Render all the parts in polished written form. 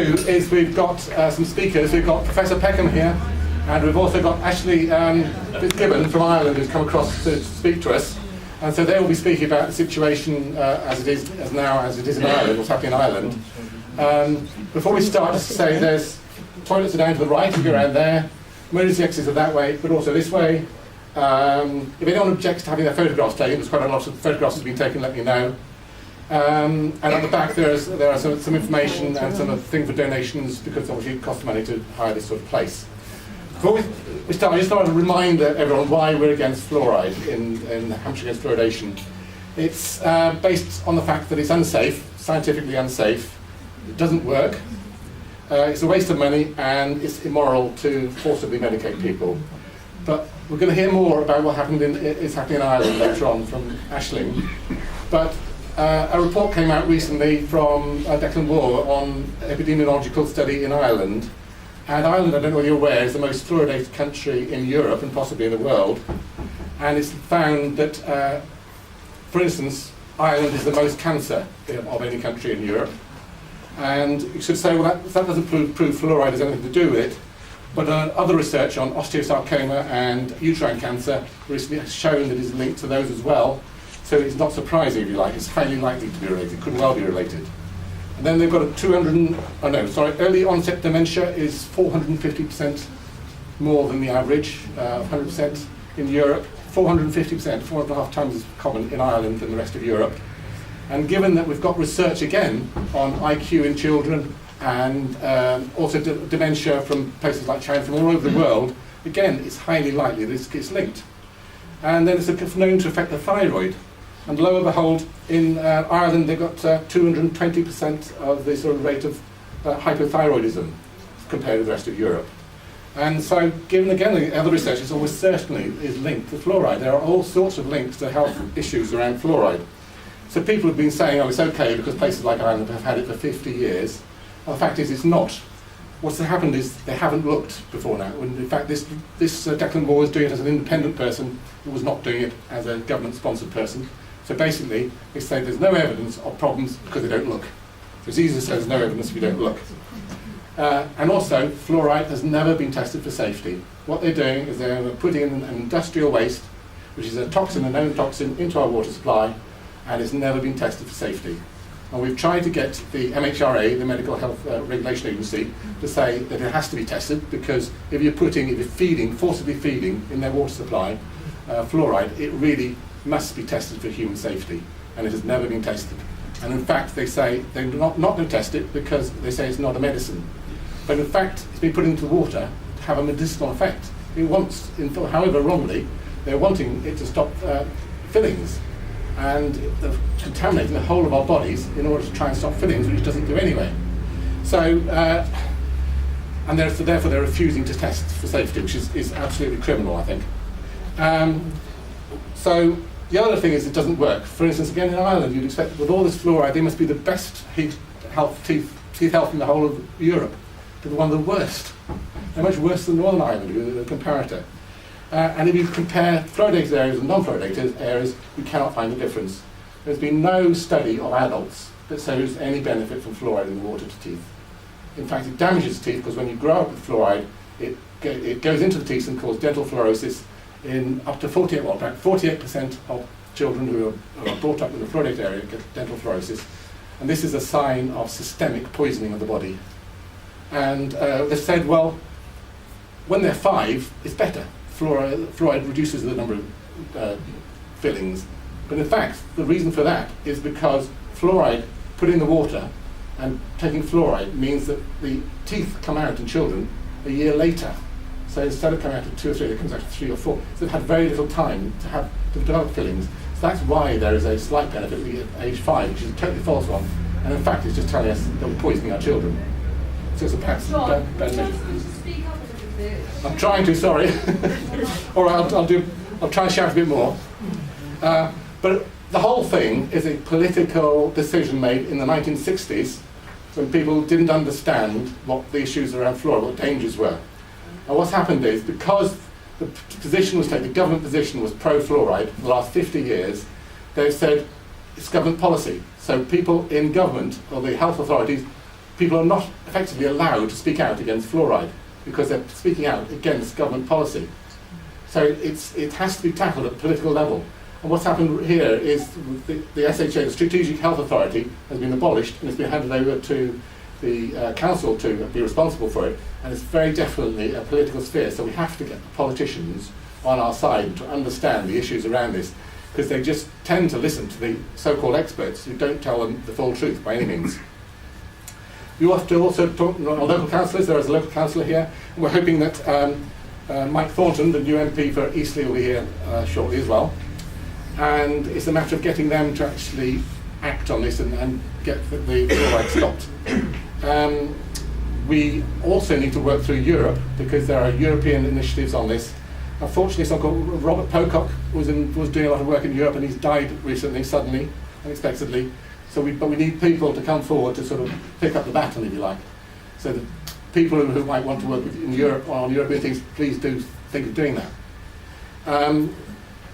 Is we've got some speakers. We've got Professor Peckham here, and we've also got Ashley Fitzgibbon from Ireland who's come across to speak to us. And so they will be speaking about the situation as it is in Ireland, what's happening in Ireland. Before we start, just to say there's toilets are down to the right, if you go around there. Emergency exits are that way, but also this way. If anyone objects to having their photographs taken, there's quite a lot of photographs that have been taken, let me know. And at the back there are some information and some thing for donations, because obviously it costs money to hire this sort of place. Before we start, I just thought I'd remind everyone why we're against fluoride in Hampshire against fluoridation. It's based on the fact that it's unsafe, scientifically unsafe, it doesn't work, it's a waste of money, and it's immoral to forcibly medicate people. But we're going to hear more about what is happening in Ireland later on from Aisling. But a report came out recently from Declan Moore on epidemiological study in Ireland. And Ireland, I don't know whether you're aware, is the most fluoridated country in Europe and possibly in the world. And it's found that, for instance, Ireland is the most cancer of any country in Europe. And you should say, well, that doesn't prove fluoride has anything to do with it. But other research on osteosarcoma and uterine cancer recently has shown that it's linked to those as well. So it's not surprising, if you like, it's highly likely to be related, could well be related. And then they've got early onset dementia is 450% more than the average, 100% in Europe, 450%, 4.5 times as common in Ireland than the rest of Europe. And given that we've got research again on IQ in children and also dementia from places like China, from all over the world, again, it's highly likely that it's linked. And then it's known to affect the thyroid. And lo and behold, in Ireland they've got 220% of the sort of rate of hypothyroidism compared to the rest of Europe. And so, given again the other research, it's almost certainly is linked to fluoride. There are all sorts of links to health issues around fluoride. So people have been saying, oh, it's okay because places like Ireland have had it for 50 years. Well, the fact is, it's not. What's happened is they haven't looked before now. And in fact, this Declan Moore was doing it as an independent person who was not doing it as a government-sponsored person. So basically, they say there's no evidence of problems because they don't look. So it's easy to say there's no evidence if you don't look. And also, fluoride has never been tested for safety. What they're doing is they're putting in an industrial waste, which is a toxin, a known toxin, into our water supply, and it's never been tested for safety. And we've tried to get the MHRA, the Medical Health Regulation Agency, to say that it has to be tested, because if you're forcibly feeding in their water supply fluoride, it really must be tested for human safety, and it has never been tested. And in fact, they say they're not going to test it because they say it's not a medicine. But in fact, it's been put into water to have a medicinal effect. It wants, however wrongly, they're wanting it to stop fillings and contaminating the whole of our bodies in order to try and stop fillings, which it doesn't do anyway. So, and therefore they're refusing to test for safety, which is absolutely criminal, I think. So the other thing is it doesn't work. For instance, again in Ireland, you'd expect that with all this fluoride, they must be the best teeth health in the whole of Europe. They're one of the worst. They're much worse than Northern Ireland, with a comparator. And if you compare fluoridated areas and non-fluoridated areas, you cannot find a difference. There's been no study of adults that shows any benefit from fluoride in the water to teeth. In fact, it damages teeth, because when you grow up with fluoride, it goes into the teeth and causes dental fluorosis in up to 48% of children who are brought up in the fluoridated area get dental fluorosis. And this is a sign of systemic poisoning of the body. And they've said, well, when they're 5, it's better. Fluoride reduces the number of fillings. But in fact, the reason for that is because fluoride put in the water and taking fluoride means that the teeth come out in children a year later. So instead of coming out at 2 or 3, it comes out at 3 or 4. So they've had very little time to develop fillings. So that's why there is a slight benefit at age 5, which is a totally false one. And in fact, it's just telling us that we're poisoning our children. So it's a bad measure. I'm trying to, sorry. All right, I'll try and shout a bit more. But the whole thing is a political decision made in the 1960s when people didn't understand what the issues around fluoride, what the dangers were. And what's happened is, because the position was taken, the government position was pro-fluoride for the last 50 years, they've said it's government policy. So people in government, or the health authorities, people are not effectively allowed to speak out against fluoride because they're speaking out against government policy. So it has to be tackled at political level. And what's happened here is the SHA, the Strategic Health Authority, has been abolished and it's been handed over to the council to be responsible for it, and it's very definitely a political sphere, so we have to get the politicians on our side to understand the issues around this, because they just tend to listen to the so-called experts who don't tell them the full truth by any means. We have to also talk to our local councillors. There is a local councillor here, and we're hoping that Mike Thornton, the new MP for Eastleigh, will be here shortly as well. And it's a matter of getting them to actually act on this and get the fluoride stopped. We also need to work through Europe because there are European initiatives on this. Unfortunately, someone called Robert Pocock was doing a lot of work in Europe and he's died recently, suddenly, unexpectedly. But we need people to come forward to sort of pick up the baton, if you like. So the people who might want to work in Europe on European things, please do think of doing that.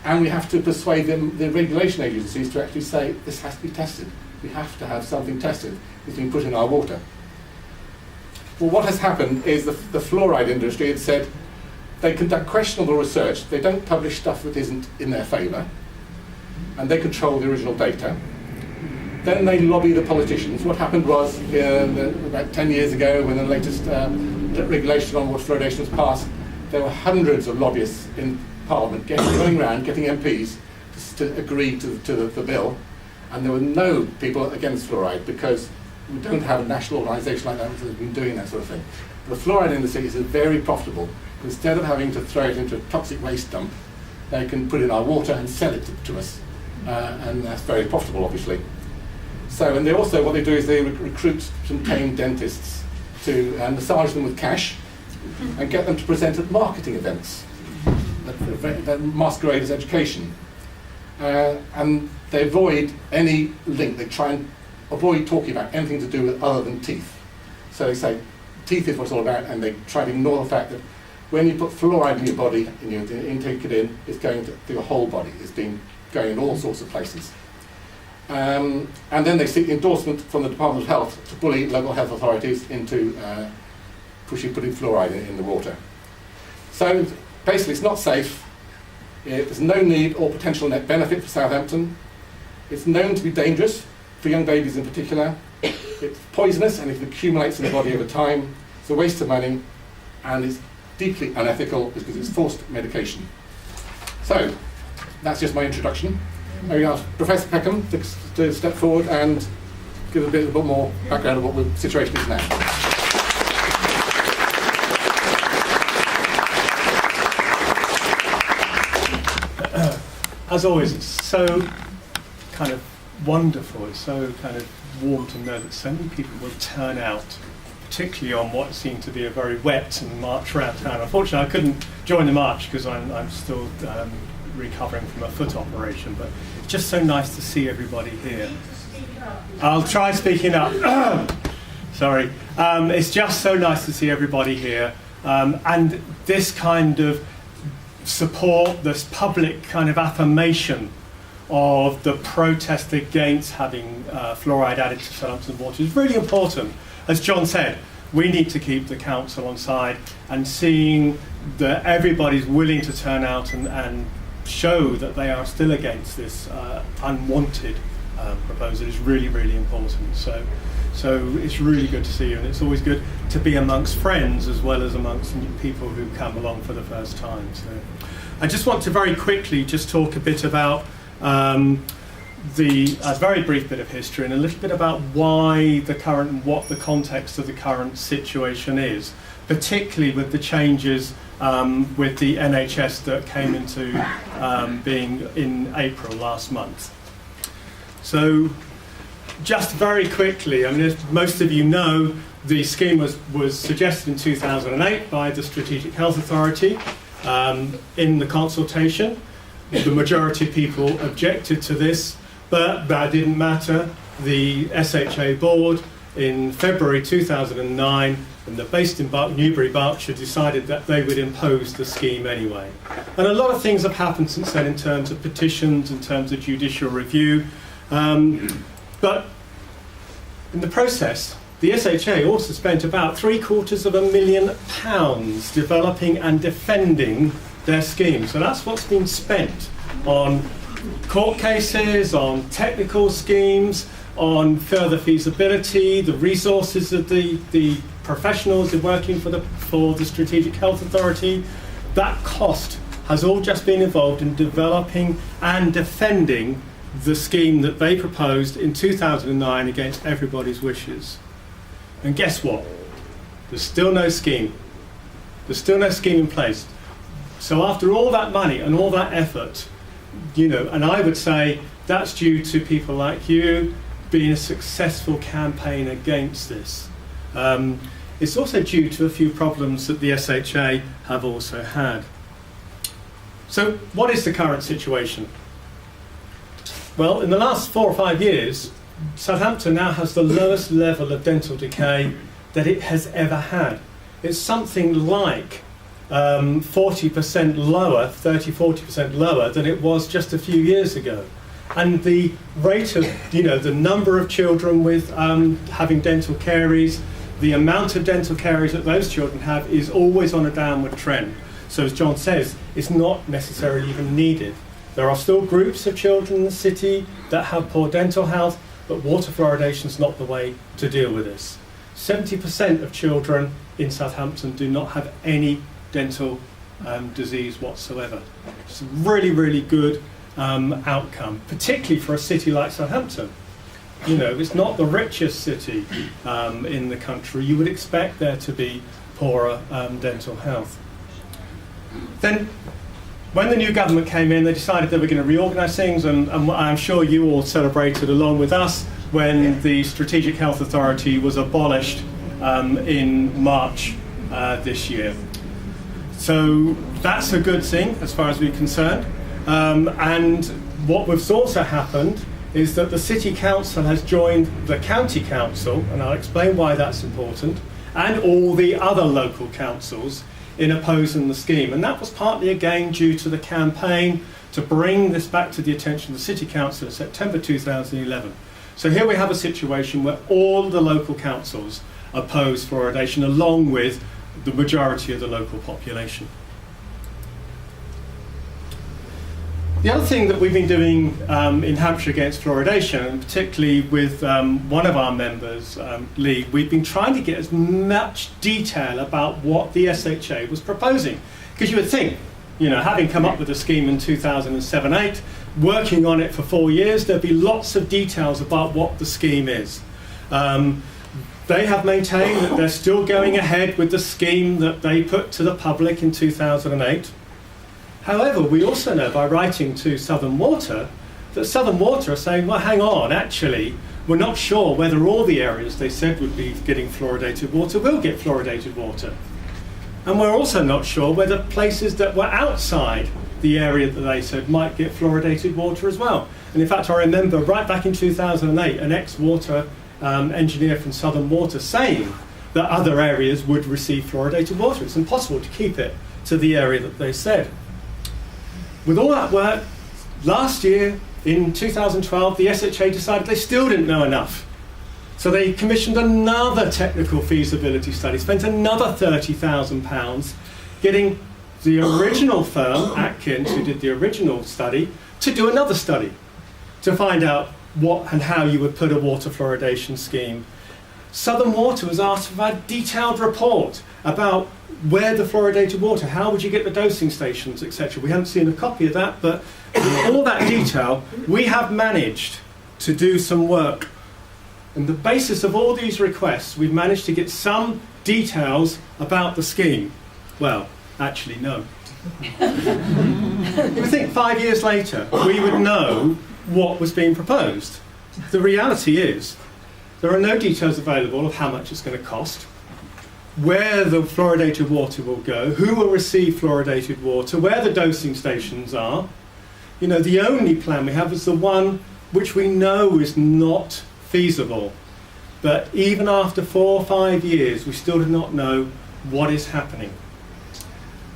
And we have to persuade the regulation agencies to actually say this has to be tested. We have to have something tested that's been put in our water. Well, what has happened is the fluoride industry had said they conduct questionable research, they don't publish stuff that isn't in their favour, and they control the original data. Then they lobby the politicians. What happened was, about 10 years ago, when the latest regulation on water fluoridation was passed, there were hundreds of lobbyists in Parliament going around, getting MPs to agree to the bill, and there were no people against fluoride because we don't have a national organisation like that that has been doing that sort of thing. The fluoride industry is very profitable. Instead of having to throw it into a toxic waste dump, they can put it in our water and sell it to us, and that's very profitable, obviously. So, and they also, what they do is they recruit some trained dentists to massage them with cash and get them to present at marketing events that masquerade as education. And they avoid any link. They try and avoid talking about anything to do with other than teeth. So they say teeth is what it's all about, and they try to ignore the fact that when you put fluoride in your body and you intake it in, it's going to your whole body. It's been going in all sorts of places. And then they seek endorsement from the Department of Health to bully local health authorities into putting fluoride in the water. So basically it's not safe, there's no need or potential net benefit for Southampton, it's known to be dangerous, for young babies in particular, it's poisonous and it accumulates in the body over time, it's a waste of money, and it's deeply unethical because it's forced medication. So that's just my introduction. I'm going to ask Professor Peckham to step forward and give a bit more background of what the situation is now. As always, it's so kind of wonderful, it's so kind of warm to know that so many people will turn out, particularly on what seemed to be a very wet and march around town. Unfortunately, I couldn't join the march because I'm still recovering from a foot operation, but it's just so nice to see everybody here. I'll try speaking up. Sorry. It's just so nice to see everybody here, and this kind of support, this public kind of affirmation of the protest against having fluoride added to Southampton water is really important. As John said, we need to keep the council on side, and seeing that everybody's willing to turn out and show that they are still against this unwanted proposal is really, really important. So it's really good to see you, and it's always good to be amongst friends as well as amongst people who come along for the first time. So I just want to very quickly just talk a bit about a very brief bit of history and a little bit about why what the context of the current situation is, particularly with the changes with the NHS that came into being in April last month. So just very quickly, I mean, as most of you know, the scheme was suggested in 2008 by the Strategic Health Authority in the consultation. The majority of people objected to this, but that didn't matter. The SHA board in February 2009, and they're based in Newbury, Berkshire, decided that they would impose the scheme anyway. And a lot of things have happened since then in terms of petitions, in terms of judicial review. But in the process, the SHA also spent about £750,000 developing and defending their scheme. So that's what's been spent on court cases, on technical schemes, on further feasibility, the resources of the professionals working for the Strategic Health Authority. That cost has all just been involved in developing and defending the scheme that they proposed in 2009 against everybody's wishes. And guess what? There's still no scheme. There's still no scheme in place. So after all that money and all that effort, and I would say that's due to people like you being a successful campaign against this. It's also due to a few problems that the SHA have also had. So what is the current situation? Well, in the last 4 or 5 years, Southampton now has the lowest level of dental decay that it has ever had. It's something like 40% lower, 30-40% lower than it was just a few years ago. And the rate of, the number of children with having dental caries, the amount of dental caries that those children have is always on a downward trend. So as John says, it's not necessarily even needed. There are still groups of children in the city that have poor dental health, but water fluoridation is not the way to deal with this. 70% of children in Southampton do not have any dental disease whatsoever. It's a really, really good outcome, particularly for a city like Southampton. It's not the richest city in the country. You would expect there to be poorer dental health. Then, when the new government came in, they decided they were going to reorganise things, and I'm sure you all celebrated along with us when the Strategic Health Authority was abolished in March this year. So that's a good thing as far as we're concerned. And what was also happened is that the City Council has joined the County Council, and I'll explain why that's important, and all the other local councils in opposing the scheme. And that was partly again due to the campaign to bring this back to the attention of the City Council in September 2011. So here we have a situation where all the local councils oppose fluoridation along with the majority of the local population. The other thing that we've been doing in Hampshire against fluoridation, and particularly with one of our members, Lee, we've been trying to get as much detail about what the SHA was proposing. Because you would think, having come up with a scheme in 2007-8, working on it for 4 years, there'd be lots of details about what the scheme is. They have maintained that they're still going ahead with the scheme that they put to the public in 2008. However, we also know by writing to Southern Water that Southern Water are saying, well, hang on, actually, we're not sure whether all the areas they said would be getting fluoridated water will get fluoridated water. And we're also not sure whether places that were outside the area that they said might get fluoridated water as well. And in fact, I remember right back in 2008, an ex-water engineer from Southern Water saying that other areas would receive fluoridated water. It's impossible to keep it to the area that they said. With all that work, last year, in 2012, the SHA decided they still didn't know enough. So they commissioned another technical feasibility study, spent another £30,000 getting the original firm, Atkins, who did the original study, to do another study to find out what and how you would put a water fluoridation scheme. Southern Water was asked to provide a detailed report about where the fluoridated water, how would you get the dosing stations, etc. We haven't seen a copy of that, but with all that detail, we have managed to do some work. On the basis of all these requests, we've managed to get some details about the scheme. Well, actually, no. You would think 5 years later, we would know what was being proposed. The reality is, there are no details available of how much it's going to cost, where the fluoridated water will go, who will receive fluoridated water, where the dosing stations are. The only plan we have is the one which we know is not feasible. But even after 4 or 5 years, we still do not know what is happening.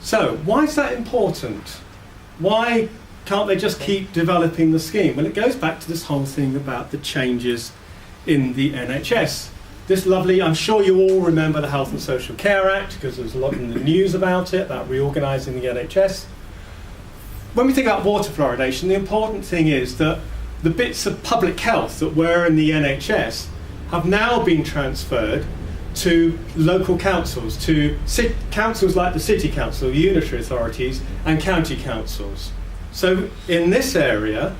So, why is that important? Why can't they just keep developing the scheme? Well, it goes back to this whole thing about the changes in the NHS. this lovely, I'm sure you all remember the Health and Social Care Act, because there's a lot in the news about it, about reorganising the NHS. When we think about water fluoridation, the important thing is that the bits of public health that were in the NHS have now been transferred to local councils, to councils like the City Council, unitary authorities, and county councils. So in this area,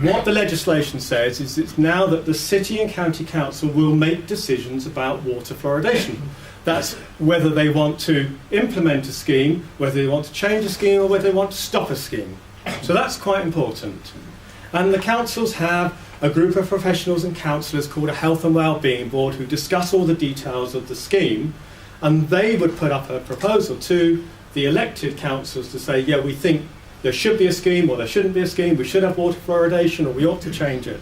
what the legislation says is it's now that the City and County Council will make decisions about water fluoridation. That's whether they want to implement a scheme, whether they want to change a scheme, or whether they want to stop a scheme. So that's quite important. And the councils have a group of professionals and councillors called a Health and Wellbeing Board who discuss all the details of the scheme, and they would put up a proposal to the elected councillors to say, yeah, we think there should be a scheme or there shouldn't be a scheme, we should have water fluoridation or we ought to change it.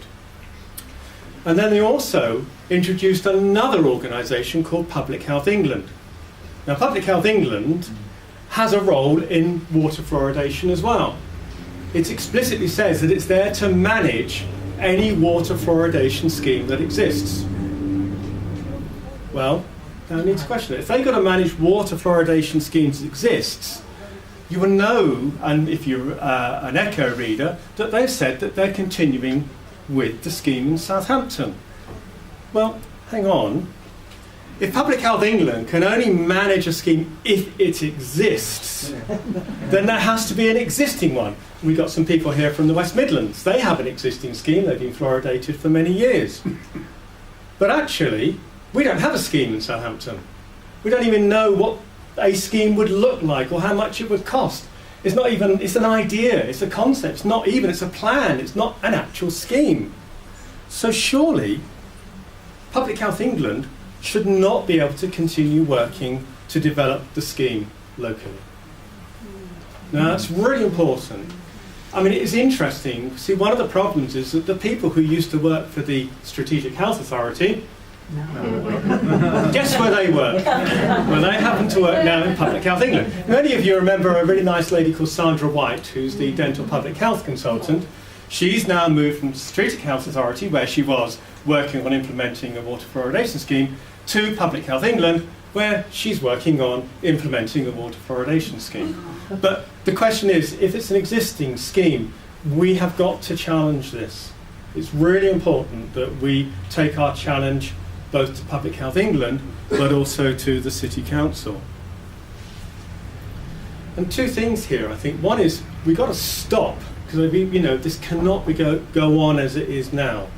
And then they also introduced another organisation called Public Health England. Now Public Health England has a role in water fluoridation as well. It explicitly says that it's there to manage any water fluoridation scheme that exists. Well, now I need to question it. If they've got to manage water fluoridation schemes that exists, you will know, and if you're an Echo reader, that they've said that they're continuing with the scheme in Southampton. Well, hang on. If Public Health England can only manage a scheme if it exists, then there has to be an existing one. We've got some people here from the West Midlands. They have an existing scheme. They've been fluoridated for many years. But actually, we don't have a scheme in Southampton. We don't even know what a scheme would look like or how much it would cost. It's not even, it's an idea, it's a concept, it's not even, it's a plan, it's not an actual scheme. So surely, Public Health England should not be able to continue working to develop the scheme locally. Now that's really important. I mean, it is interesting. See, one of the problems is that the people who used to work for the Strategic Health Authority, guess where they work? Well, they happen to work now in Public Health England. Many of you remember a really nice lady called Sandra White, who's the dental public health consultant. She's now moved from the Strategic Health Authority, where she was working on implementing a water fluoridation scheme, to Public Health England, where she's working on implementing a water fluoridation scheme. But the question is, if it's an existing scheme, we have got to challenge this. It's really important that we take our challenge both to Public Health England, but also to the City Council. And two things here, I think. One is, we've got to stop, because this cannot go on as it is now.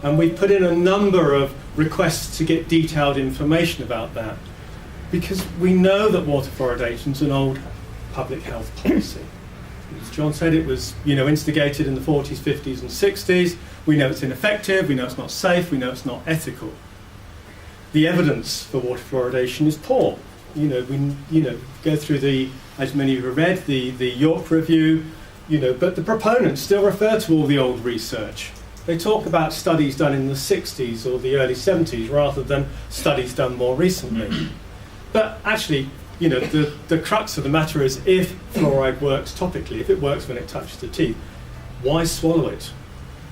And we've put in a number of requests to get detailed information about that, because we know that water fluoridation is an old public health policy. As John said, it was instigated in the 40s, 50s and 60s. We know it's ineffective, we know it's not safe, we know it's not ethical. The evidence for water fluoridation is poor. We go through as many of you have read, the York Review, but the proponents still refer to all the old research. They talk about studies done in the 60s or the early 70s rather than studies done more recently. But actually, the crux of the matter is, if fluoride works topically, if it works when it touches the teeth, why swallow it?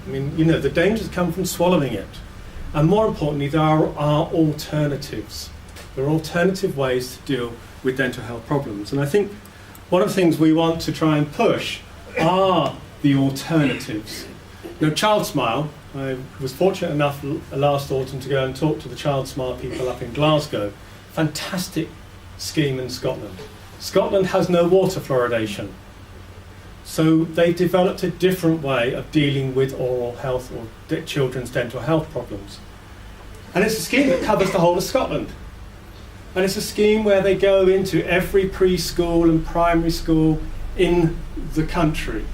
I mean, the dangers come from swallowing it. And more importantly, there are alternatives. There are alternative ways to deal with dental health problems. And I think one of the things we want to try and push are the alternatives. Child Smile, I was fortunate enough last autumn to go and talk to the Child Smile people up in Glasgow. Fantastic scheme in Scotland. Scotland has no water fluoridation. So they developed a different way of dealing with oral health or children's dental health problems. And it's a scheme that covers the whole of Scotland. And it's a scheme where they go into every preschool and primary school in the country.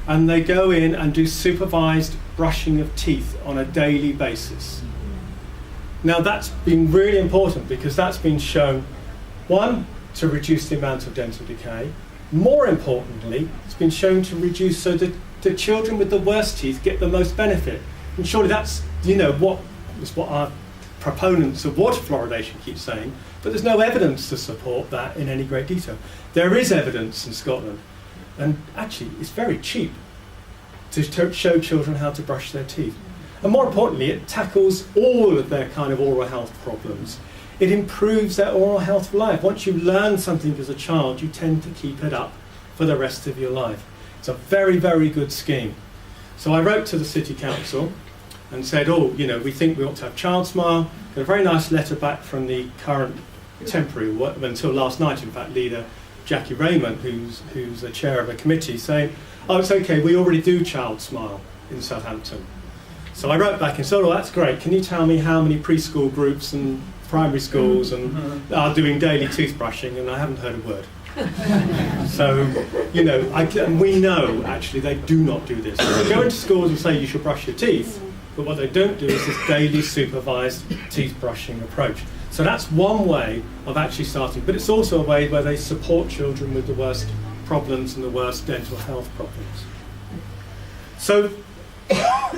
And they go in and do supervised brushing of teeth on a daily basis. Now that's been really important, because that's been shown, one, to reduce the amount of dental decay. More importantly, it's been shown to reduce so that the children with the worst teeth get the most benefit. And surely that's, what our proponents of water fluoridation keep saying, but there's no evidence to support that in any great detail. There is evidence in Scotland, and actually it's very cheap to show children how to brush their teeth. And more importantly, it tackles all of their kind of oral health problems. It improves their oral health for life. Once you learn something as a child, you tend to keep it up for the rest of your life. It's a very, very good scheme. So I wrote to the City Council and said, oh, you know, we think we ought to have Child Smile. Got a very nice letter back from the current temporary, until last night, in fact, leader Jackie Raymond, who's the chair of a committee, saying, oh, it's okay, we already do Child Smile in Southampton. So I wrote back and said, oh, that's great. Can you tell me how many preschool groups and primary schools and are doing daily toothbrushing? And I haven't heard a word. So, you know, we know actually they do not do this. They go into schools and say you should brush your teeth, but what they don't do is this daily supervised teeth brushing approach. So that's one way of actually starting, but it's also a way where they support children with the worst problems and the worst dental health problems. So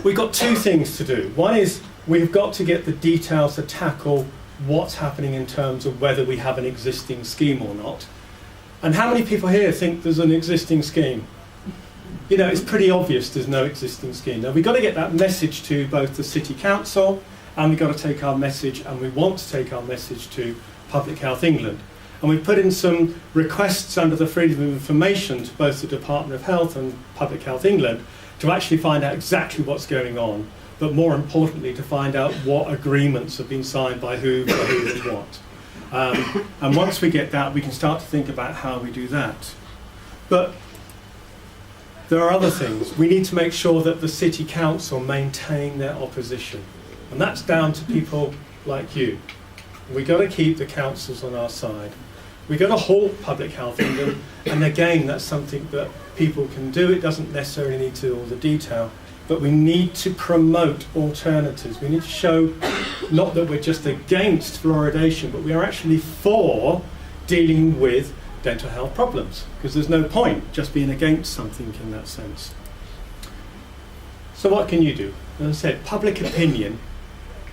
we've got two things to do. One is we've got to get the details to tackle what's happening in terms of whether we have an existing scheme or not. And how many people here think there's an existing scheme? You know, it's pretty obvious there's no existing scheme. Now, we've got to get that message to both the City Council, and we've got to take our message, and we want to take our message to Public Health England. And we've put in some requests under the Freedom of Information to both the Department of Health and Public Health England to actually find out exactly what's going on, but more importantly, to find out what agreements have been signed by who and what. And once we get that, we can start to think about how we do that. But there are other things. We need to make sure that the City Council maintain their opposition. And that's down to people like you. We've got to keep the councils on our side. We've got to halt Public Health England. And again, that's something that people can do. It doesn't necessarily need to do all the detail. But we need to promote alternatives. We need to show not that we're just against fluoridation, but we are actually for dealing with dental health problems, because there's no point just being against something in that sense. So what can you do? As I said, public opinion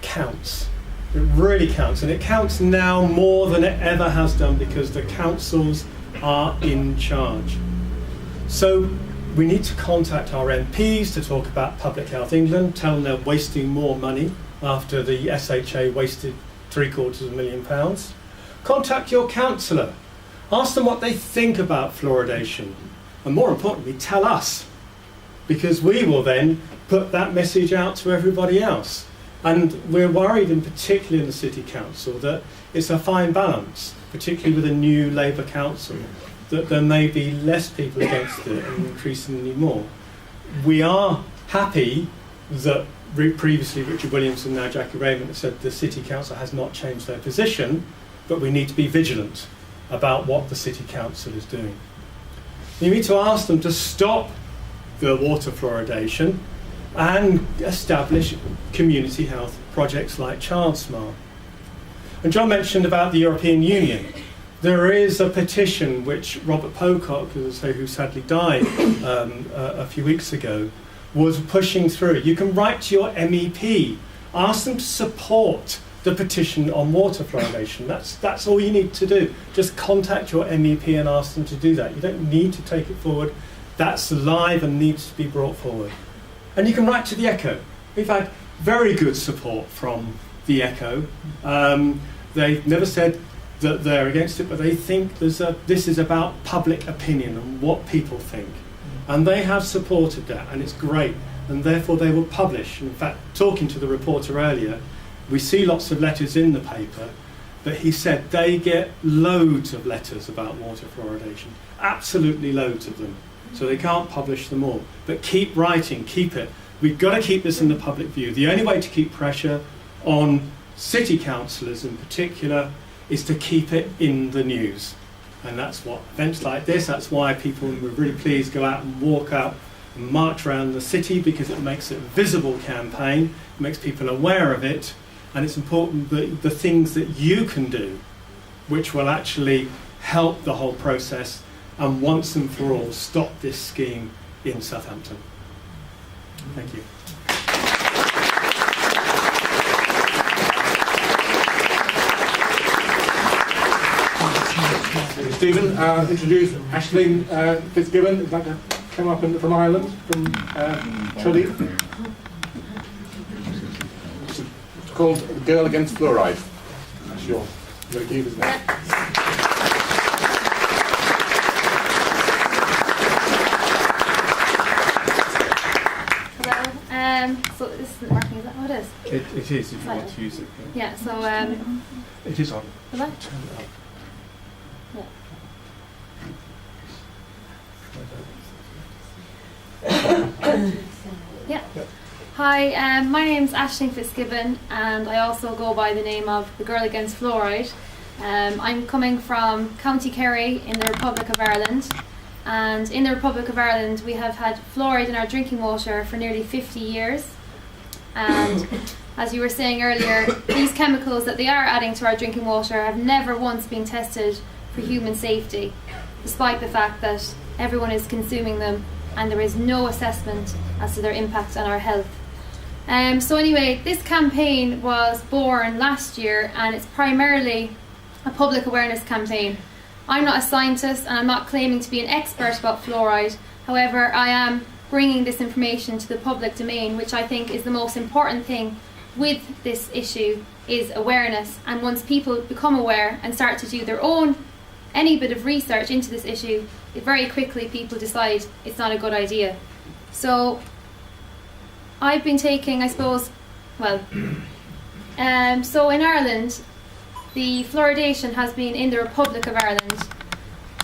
counts. It really counts, and it counts now more than it ever has done because the councils are in charge. So we need to contact our MPs to talk about Public Health England, tell them they're wasting more money after the SHA wasted £750,000. Contact your councillor. Ask them what they think about fluoridation. And more importantly, tell us, because we will then put that message out to everybody else. And we're worried, in particular in the City Council, that it's a fine balance, particularly with a new Labour Council, that there may be less people against it and increasingly more. We are happy that previously Richard Williamson, now Jackie Raymond, have said the City Council has not changed their position, but we need to be vigilant about what the City Council is doing. You need to ask them to stop the water fluoridation and establish community health projects like Child Smile. And John mentioned about the European Union. There is a petition which Robert Pocock, who sadly died a few weeks ago, was pushing through. You can write to your MEP, ask them to support the petition on water fluoridation. That's all you need to do. Just contact your MEP and ask them to do that. You don't need to take it forward. That's live and needs to be brought forward. And you can write to the Echo. We've had very good support from the Echo. They've never said that they're against it, but they think this is about public opinion and what people think. And they have supported that, and it's great. And therefore they will publish. In fact, talking to the reporter earlier, we see lots of letters in the paper, but he said they get loads of letters about water fluoridation, absolutely loads of them. So they can't publish them all. But keep writing, keep it. We've got to keep this in the public view. The only way to keep pressure on city councillors in particular is to keep it in the news. And that's what events like this, that's why people, we're really pleased, go out and walk out and march around the city, because it makes it a visible campaign, it makes people aware of it, and it's important that the things that you can do, which will actually help the whole process and once and for all stop this scheme in Southampton. Thank you. Stephen, introduce Aisling Fitzgibbon, who's like to come up from Ireland, from Tralee. called The Girl Against Fluoride. That's your keep, isn't it? So this isn't working, is that how it is? It is, if you want to use it. Yeah, so it is on. will I? Turn it up. Yeah. Hi, my name's Aisling Fitzgibbon, and I also go by the name of The Girl Against Fluoride. I'm coming from County Kerry in the Republic of Ireland, and in the Republic of Ireland we have had fluoride in our drinking water for nearly 50 years. And as you were saying earlier, these chemicals that they are adding to our drinking water have never once been tested for human safety, despite the fact that everyone is consuming them and there is no assessment as to their impact on our health. So anyway, this campaign was born last year, and it's primarily a public awareness campaign. I'm not a scientist and I'm not claiming to be an expert about fluoride. However, I am bringing this information to the public domain, which I think is the most important thing with this issue, is awareness. And once people become aware and start to do their own, any bit of research into this issue, very quickly people decide it's not a good idea. So I've been taking, I suppose, so in Ireland, the fluoridation has been in the Republic of Ireland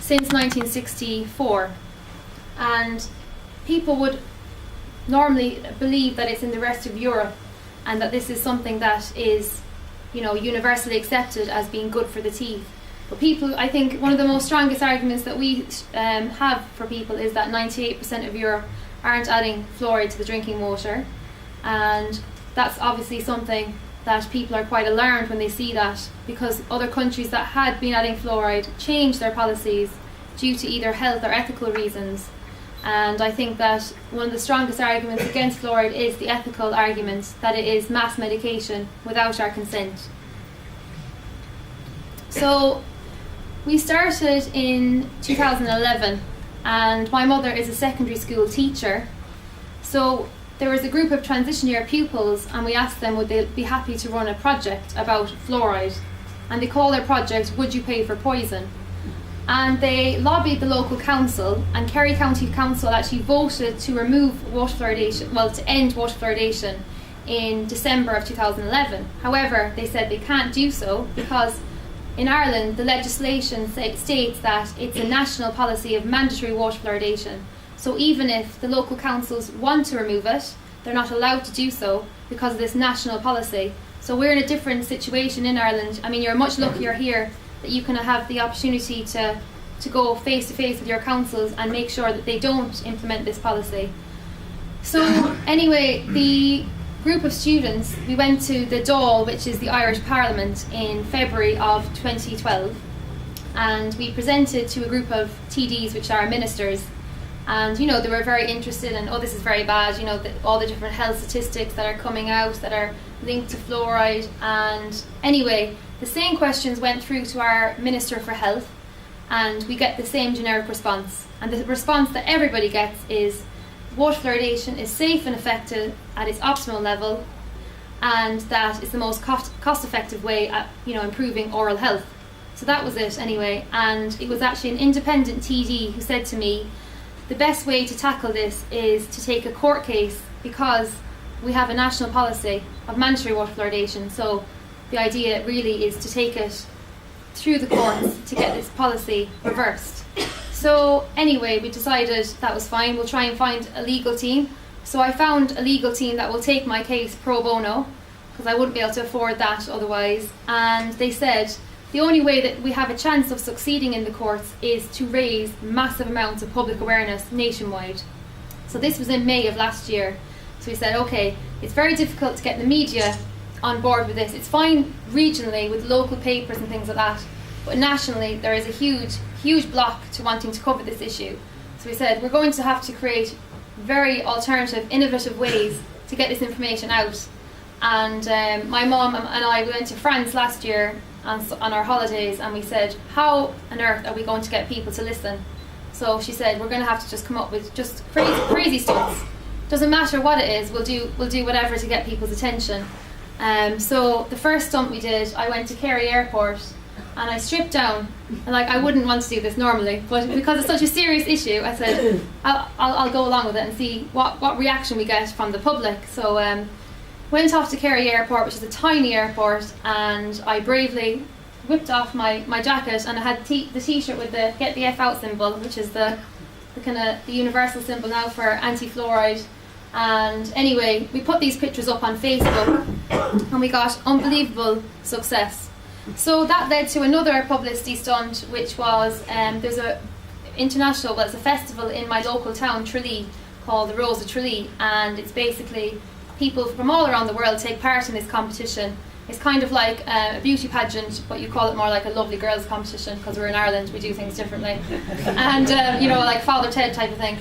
since 1964, and people would normally believe that it's in the rest of Europe and that this is something that is, universally accepted as being good for the teeth. But people, I think one of the most strongest arguments that we have for people is that 98% of Europe aren't adding fluoride to the drinking water, and that's obviously something that people are quite alarmed when they see that, because other countries that had been adding fluoride changed their policies due to either health or ethical reasons. And I think that one of the strongest arguments against fluoride is the ethical argument that it is mass medication without our consent. So we started in 2011, and my mother is a secondary school teacher. So there was a group of transition year pupils, and we asked them would they be happy to run a project about fluoride, and they called their project "Would You Pay for Poison?" And they lobbied the local council, and Kerry County Council actually voted to remove water fluoridation, to end water fluoridation in December of 2011. However, they said they can't do so because in Ireland the legislation states that it's a national policy of mandatory water fluoridation. So even if the local councils want to remove it, they're not allowed to do so because of this national policy. So we're in a different situation in Ireland. I mean, you're much luckier here that you can have the opportunity to go face to face with your councils and make sure that they don't implement this policy. So anyway, the group of students, we went to the Dáil, which is the Irish Parliament, in February of 2012, and we presented to a group of TDs, which are ministers. And they were very interested in, this is very bad, all the different health statistics that are coming out that are linked to fluoride. And anyway, the same questions went through to our Minister for Health, and we get the same generic response. And the response that everybody gets is water fluoridation is safe and effective at its optimal level, and that it's the most cost-effective way at improving oral health. So that was it anyway. And it was actually an independent TD who said to me, the best way to tackle this is to take a court case, because we have a national policy of mandatory water fluoridation. So the idea really is to take it through the courts to get this policy reversed. So anyway, we decided that was fine, we'll try and find a legal team. So I found a legal team that will take my case pro bono, because I wouldn't be able to afford that otherwise. And they said the only way that we have a chance of succeeding in the courts is to raise massive amounts of public awareness nationwide. So this was in May of last year. So we said, okay, it's very difficult to get the media on board with this. It's fine regionally with local papers and things like that, but nationally there is a huge block to wanting to cover this issue. So we said we're going to have to create very alternative, innovative ways to get this information out. And my mum and I, we went to France last year on our holidays, and we said, how on earth are we going to get people to listen? So she said, we're going to have to just come up with just crazy stunts. Doesn't matter what it is, we'll do whatever to get people's attention. So the first stunt we did, I went to Kerry Airport and I stripped down. And like, I wouldn't want to do this normally, but because it's such a serious issue, I said I'll go along with it and see what reaction we get from the public. So went off to Kerry Airport, which is a tiny airport, and I bravely whipped off my jacket, and I had the t-shirt with the Get the F Out symbol, which is the kind of the universal symbol now for anti-fluoride. And anyway, we put these pictures up on Facebook and we got unbelievable success. So that led to another publicity stunt, which was there's a international, well, it's a festival in my local town, Tralee, called the Rose of Tralee, and it's basically people from all around the world take part in this competition. It's kind of like a beauty pageant, but you call it more like a lovely girls competition, because we're in Ireland, we do things differently. And, like Father Ted type of thing.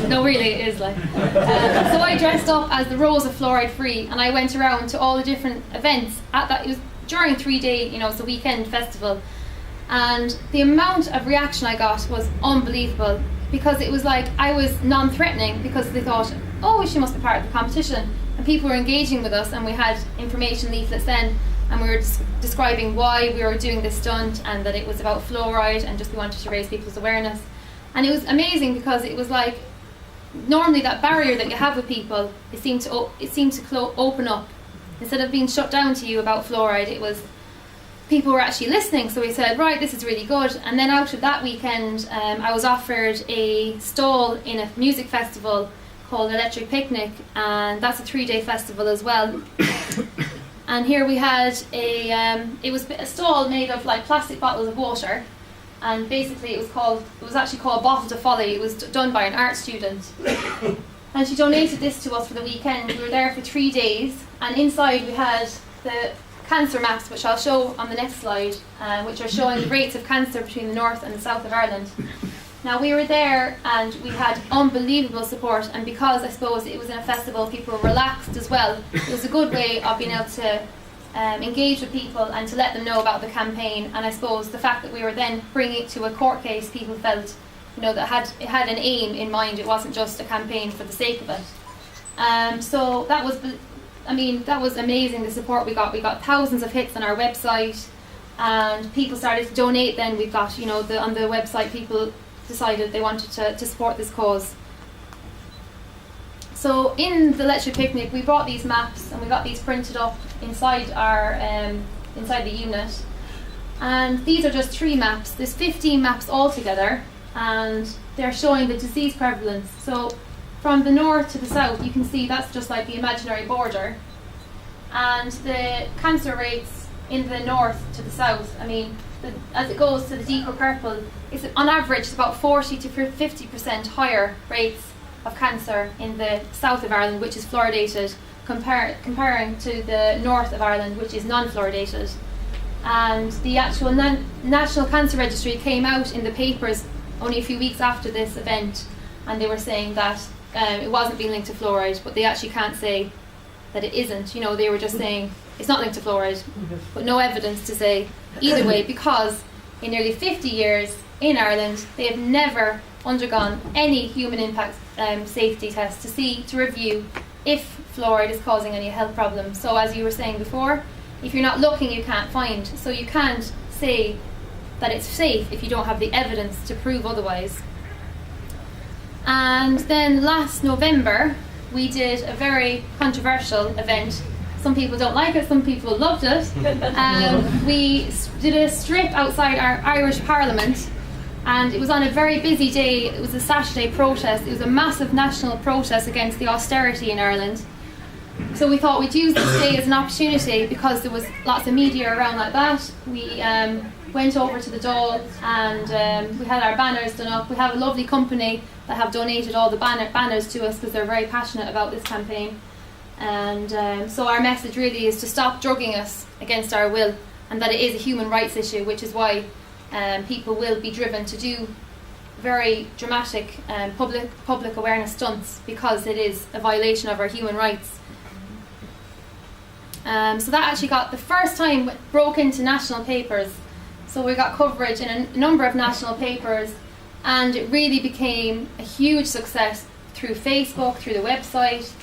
So, really it is like. So I dressed up as the Rose of Fluoride Free, and I went around to all the different events. It was during 3-day, it's a weekend festival. And the amount of reaction I got was unbelievable, because it was like I was non-threatening, because they thought, oh, she must be part of the competition. And people were engaging with us, and we had information leaflets then, and we were describing why we were doing this stunt, and that it was about fluoride, and just we wanted to raise people's awareness. And it was amazing, because it was like, normally that barrier that you have with people, it seemed to open up. Instead of being shut down to you about fluoride, it was people were actually listening. So we said, right, this is really good. And then out of that weekend, I was offered a stall in a music festival called Electric Picnic, and that's a 3-day festival as well. And here we had it was a stall made of like plastic bottles of water, and basically it was actually called Bottle to Folly. It was done by an art student, and she donated this to us for the weekend. We were there for 3 days, and inside we had the cancer maps, which I'll show on the next slide, which are showing the rates of cancer between the north and the south of Ireland. Now, we were there and we had unbelievable support, and because I suppose it was in a festival, people were relaxed as well. It was a good way of being able to engage with people and to let them know about the campaign. And I suppose the fact that we were then bringing it to a court case, people felt that it had an aim in mind. It wasn't just a campaign for the sake of it. So that was amazing, the support we got. We got thousands of hits on our website, and people started to donate. Then we've got, on the website, people decided they wanted to support this cause. So in the Electric Picnic, we brought these maps and we got these printed up inside the unit. And these are just 3 maps. There's 15 maps altogether, and they're showing the disease prevalence. So from the north to the south, you can see that's just like the imaginary border. And the cancer rates in the north to the south, as it goes to the deeper purple, it's on average it's about 40 to 50% higher rates of cancer in the south of Ireland, which is fluoridated, comparing to the north of Ireland, which is non-fluoridated. And the actual National Cancer Registry came out in the papers only a few weeks after this event, and they were saying that it wasn't being linked to fluoride, but they actually can't say that it isn't. They were just saying it's not linked to fluoride, but no evidence to say either way, because in nearly 50 years in Ireland, they have never undergone any human impact safety test to review if fluoride is causing any health problems. So as you were saying before, if you're not looking, you can't find. So you can't say that it's safe if you don't have the evidence to prove otherwise. And then last November, we did a very controversial event. Some people don't like it, some people loved it. We did a strip outside our Irish Parliament, and it was on a very busy day. It was a Saturday protest. It was a massive national protest against the austerity in Ireland. So we thought we'd use this day as an opportunity, because there was lots of media around like that. We went over to the Dáil, and we had our banners done up. We have a lovely company that have donated all the banners to us, because they're very passionate about this campaign. And so our message really is to stop drugging us against our will, and that it is a human rights issue, which is why people will be driven to do very dramatic public awareness stunts, because it is a violation of our human rights. So that actually got the first time broke into national papers. So we got coverage in a number of national papers, and it really became a huge success through Facebook, through the website.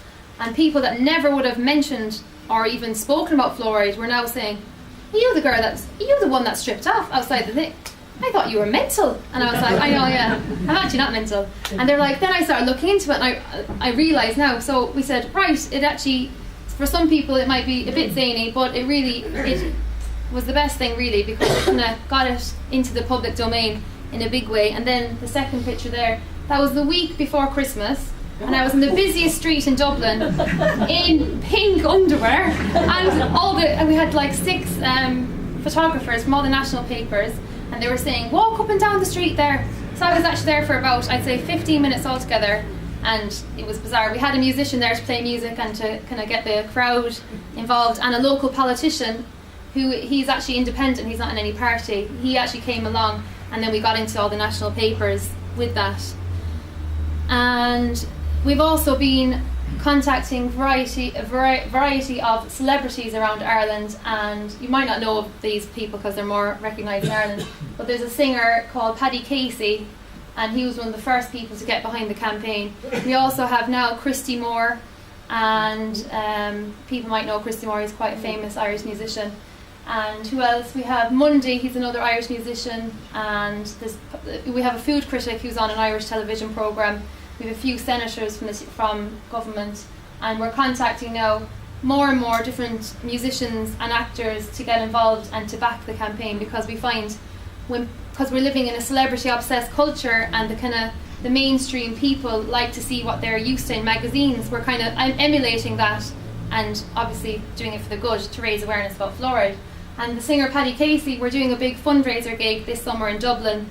And people that never would have mentioned or even spoken about fluoride were now saying, are you the one that stripped off outside the thing? I thought you were mental. And I was like, I know, yeah, I'm actually not mental. And they're like, then I started looking into it, and I realised now. So we said, right, it actually, for some people it might be a bit zany, but it was the best thing really, because it kind of got it into the public domain in a big way. And then the second picture there, that was the week before Christmas, and I was in the busiest street in Dublin in pink underwear, and we had like 6 photographers from all the national papers, and they were saying, walk up and down the street there. So I was actually there for about, I'd say, 15 minutes altogether, and it was bizarre. We had a musician there to play music and to kind of get the crowd involved, and a local politician he's actually independent, he's not in any party. He actually came along, and then we got into all the national papers with that. And we've also been contacting a variety of celebrities around Ireland, and you might not know of these people because they're more recognised in Ireland, but there's a singer called Paddy Casey, and he was one of the first people to get behind the campaign. We also have now Christy Moore, and people might know Christy Moore, he's quite a famous Irish musician. And who else? We have Mundy, he's another Irish musician, and we have a food critic who's on an Irish television programme. We have a few senators from government, and we're contacting now more and more different musicians and actors to get involved and to back the campaign, because we find because we're living in a celebrity-obsessed culture, and the mainstream people like to see what they're used to in magazines. We're kind of emulating that, and obviously doing it for the good, to raise awareness about fluoride. And the singer Paddy Casey, we're doing a big fundraiser gig this summer in Dublin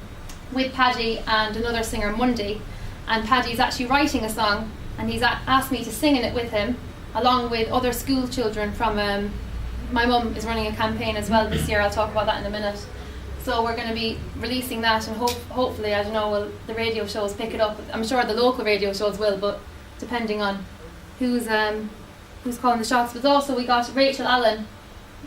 with Paddy and another singer, Mundy. And Paddy's actually writing a song, and he's asked me to sing in it with him, along with other school children from, my mum is running a campaign as well this year, I'll talk about that in a minute. So we're going to be releasing that, and hopefully, I don't know, will the radio shows pick it up? I'm sure the local radio shows will, but depending on who's calling the shots. But also we got Rachel Allen,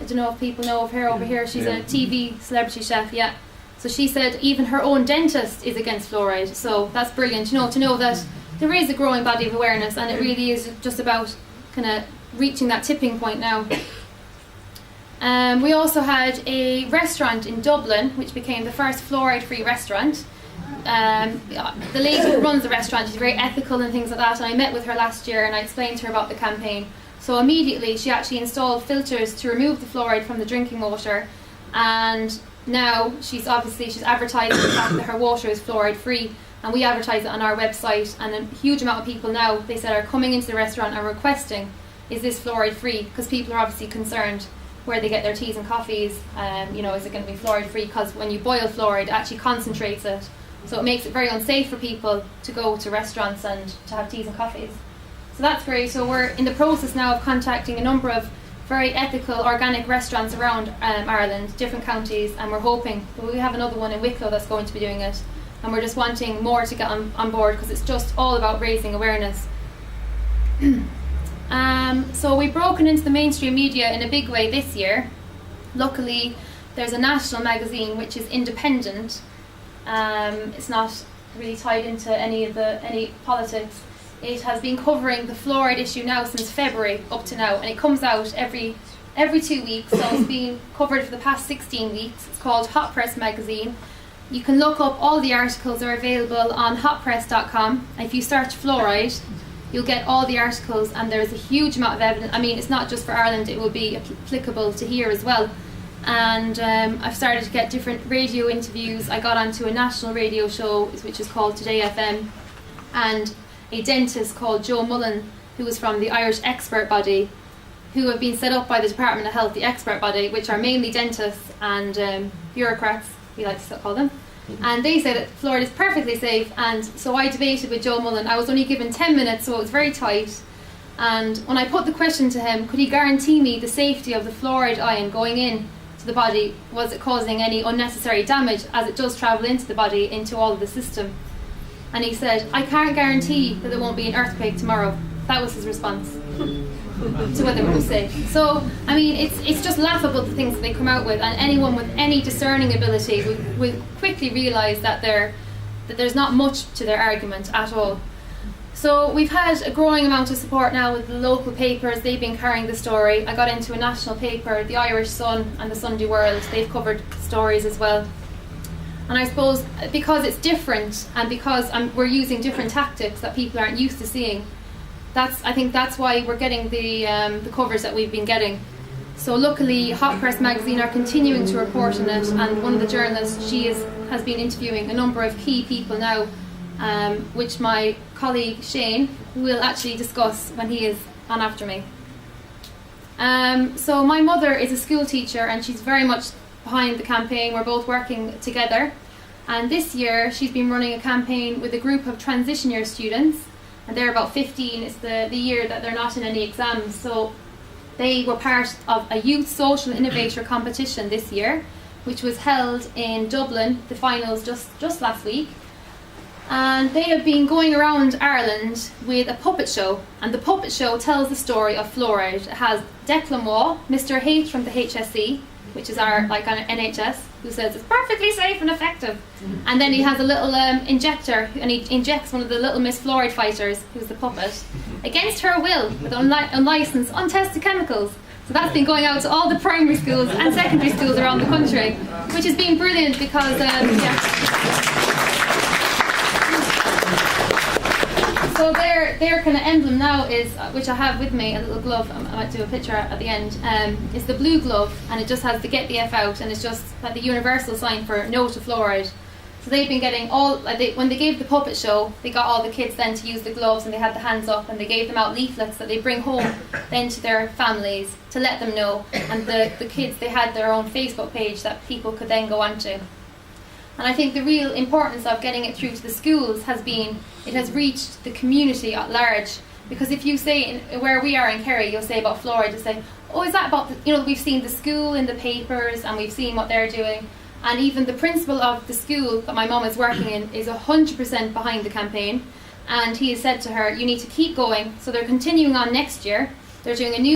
I don't know if people know of her over here, she's a TV celebrity chef, yeah. So she said even her own dentist is against fluoride, so that's brilliant, to know that there is a growing body of awareness, and it really is just about kind of reaching that tipping point now. We also had a restaurant in Dublin, which became the first fluoride-free restaurant. The lady who runs the restaurant is very ethical and things like that, and I met with her last year and I explained to her about the campaign. So immediately she actually installed filters to remove the fluoride from the drinking water, and now she's advertising the fact that her water is fluoride free, and we advertise it on our website, and a huge amount of people now, they said, are coming into the restaurant and requesting, is this fluoride free? Because people are obviously concerned where they get their teas and coffees, is it going to be fluoride free? Because when you boil fluoride, it actually concentrates it, so it makes it very unsafe for people to go to restaurants and to have teas and coffees. So that's great. So we're in the process now of contacting a number of very ethical organic restaurants around Ireland, different counties, and we're hoping, we have another one in Wicklow that's going to be doing it, and we're just wanting more to get on board, because it's just all about raising awareness. So we've broken into the mainstream media in a big way this year. Luckily there's a national magazine which is independent, it's not really tied into any politics. It has been covering the fluoride issue now since February up to now, and it comes out every 2 weeks, so it's been covered for the past 16 weeks. It's called Hot Press Magazine. You can look up, all the articles are available on hotpress.com. If you search fluoride, you'll get all the articles, and there's a huge amount of evidence. I mean, it's not just for Ireland, it will be applicable to here as well. And I've started to get different radio interviews. I got onto a national radio show which is called Today FM, and a dentist called Joe Mullen, who was from the Irish expert body, who have been set up by the Department of Health, the expert body, which are mainly dentists and bureaucrats, we like to call them. And they said that fluoride is perfectly safe, and so I debated with Joe Mullen. I was only given 10 minutes, so it was very tight. And when I put the question to him, could he guarantee me the safety of the fluoride ion going in to the body? Was it causing any unnecessary damage, as it does travel into the body, into all of the system? And he said, I can't guarantee that there won't be an earthquake tomorrow. That was his response to whether it was safe. So, I mean, it's just laughable, the things that they come out with, and anyone with any discerning ability will quickly realise that there's not much to their argument at all. So we've had a growing amount of support now with the local papers. They've been carrying the story. I got into a national paper, the Irish Sun and the Sunday World. They've covered stories as well. And I suppose because it's different and because we're using different tactics that people aren't used to seeing, I think that's why we're getting the covers that we've been getting. So luckily, Hot Press magazine are continuing to report on it, and one of the journalists, has been interviewing a number of key people now, which my colleague Shane will actually discuss when he is on after me. So my mother is a school teacher and she's very much behind the campaign. We're both working together, and this year she's been running a campaign with a group of transition year students, and they're about 15. It's the year that they're not in any exams, so they were part of a youth social innovator competition this year, which was held in Dublin, the finals just last week. And they have been going around Ireland with a puppet show, and the puppet show tells the story of fluoride. It has Declan Waugh, Mr. H from the HSE, which is our NHS, who says it's perfectly safe and effective. And then he has a little injector, and he injects one of the little Miss Fluoride fighters, who's the puppet, against her will, with unlicensed, untested chemicals. So that's been going out to all the primary schools and secondary schools around the country, which has been brilliant because, So their kind of emblem now is, which I have with me, a little glove, I might do a picture at the end, is the blue glove, and it just has the Get the F Out, and it's just like the universal sign for no to fluoride. So they've been getting when they gave the puppet show, they got all the kids then to use the gloves, and they had the hands up, and they gave them out leaflets that they bring home then to their families to let them know. And the kids, they had their own Facebook page that people could then go onto. And I think the real importance of getting it through to the schools has been, it has reached the community at large. Because if you say, where we are in Kerry, you'll say about fluoride, you'll say, oh, is that about, we've seen the school in the papers and we've seen what they're doing. And even the principal of the school that my mum is working in is 100% behind the campaign. And he has said to her, you need to keep going. So they're continuing on next year. They're doing a new